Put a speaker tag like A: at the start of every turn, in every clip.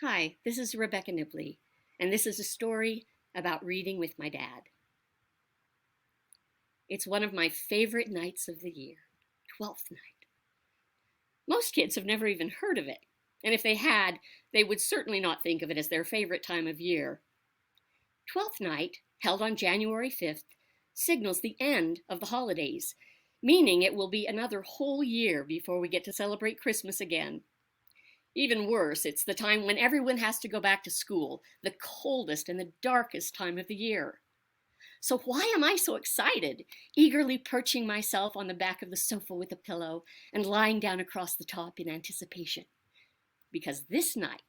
A: Hi, this is Rebecca Nibley, and this is a story about reading with my dad. It's one of my favorite nights of the year, 12th night. Most kids have never even heard of it, and if they had, they would certainly not think of it as their favorite time of year. 12th night, held on January 5th, signals the end of the holidays, meaning it will be another whole year before we get to celebrate Christmas again. Even worse, it's the time when everyone has to go back to school, the coldest and the darkest time of the year. So why am I so excited, eagerly perching myself on the back of the sofa with a pillow and lying down across the top in anticipation? Because this night,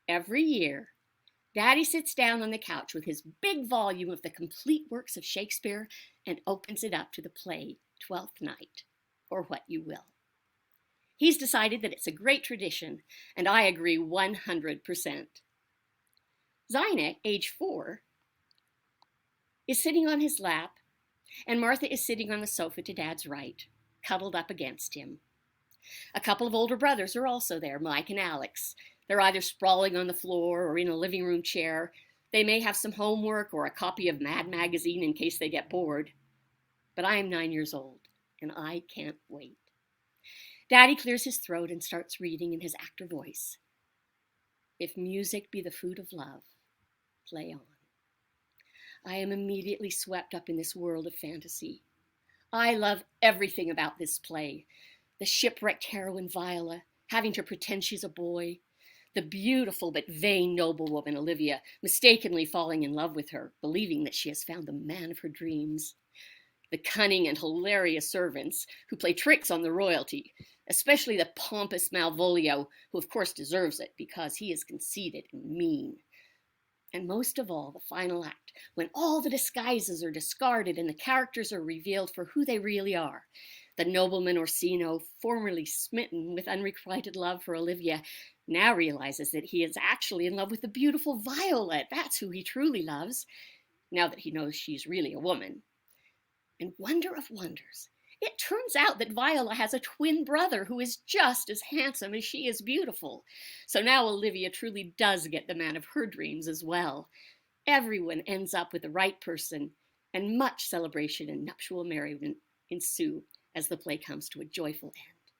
A: every year, Daddy sits down on the couch with his big volume of the complete works of Shakespeare and opens it up to the play Twelfth Night, or what you will. He's decided that it's a great tradition, and I agree 100%. Zynek, age 4, is sitting on his lap, and Martha is sitting on the sofa to Dad's right, cuddled up against him. A couple of older brothers are also there, Mike and Alex. They're either sprawling on the floor or in a living room chair. They may have some homework or a copy of Mad Magazine in case they get bored. But I am 9 years old, and I can't wait. Daddy clears his throat and starts reading in his actor voice. If music be the food of love, play on. I am immediately swept up in this world of fantasy. I love everything about this play. The shipwrecked heroine Viola, having to pretend she's a boy. The beautiful but vain noblewoman Olivia, mistakenly falling in love with her, believing that she has found the man of her dreams. The cunning and hilarious servants who play tricks on the royalty, especially the pompous Malvolio, who of course deserves it because he is conceited and mean. And most of all, the final act, when all the disguises are discarded and the characters are revealed for who they really are. The nobleman Orsino, formerly smitten with unrequited love for Olivia, now realizes that he is actually in love with the beautiful Violet. That's who he truly loves, now that he knows she's really a woman. And wonder of wonders, it turns out that Viola has a twin brother who is just as handsome as she is beautiful. So now Olivia truly does get the man of her dreams as well. Everyone ends up with the right person, and much celebration and nuptial merriment ensue as the play comes to a joyful end.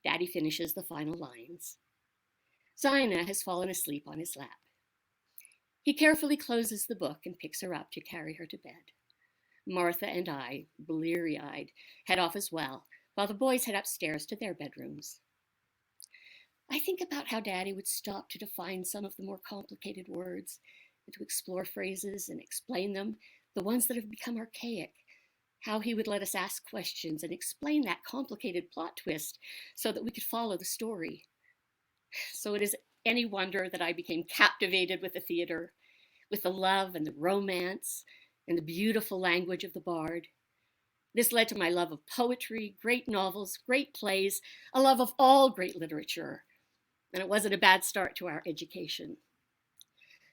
A: Daddy finishes the final lines. Zina has fallen asleep on his lap. He carefully closes the book and picks her up to carry her to bed. Martha and I, bleary-eyed, head off as well, while the boys head upstairs to their bedrooms. I think about how Daddy would stop to define some of the more complicated words, and to explore phrases and explain them, the ones that have become archaic, how he would let us ask questions and explain that complicated plot twist so that we could follow the story. So it is any wonder that I became captivated with the theater, with the love and the romance, and the beautiful language of the bard. This led to my love of poetry, great novels, great plays, a love of all great literature. And it wasn't a bad start to our education.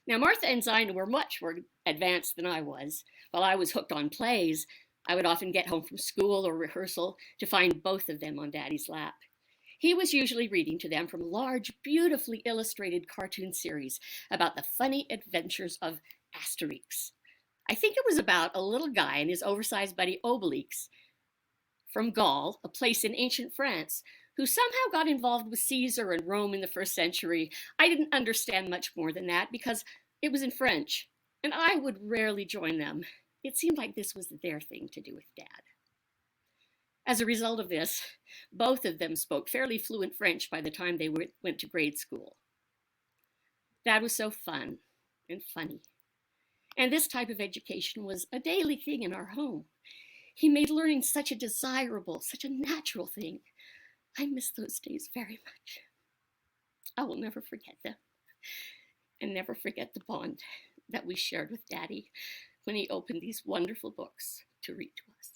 A: Now, Martha and Zina were much more advanced than I was. While I was hooked on plays, I would often get home from school or rehearsal to find both of them on Daddy's lap. He was usually reading to them from large, beautifully illustrated cartoon series about the funny adventures of Asterix. I think it was about a little guy and his oversized buddy Obelix from Gaul, a place in ancient France, who somehow got involved with Caesar and Rome in the first century. I didn't understand much more than that because it was in French, and I would rarely join them. It seemed like this was their thing to do with Dad. As a result of this, both of them spoke fairly fluent French by the time they went to grade school. Dad was so fun and funny. And this type of education was a daily thing in our home. He made learning such a desirable, such a natural thing. I miss those days very much. I will never forget them, and never forget the bond that we shared with Daddy when he opened these wonderful books to read to us.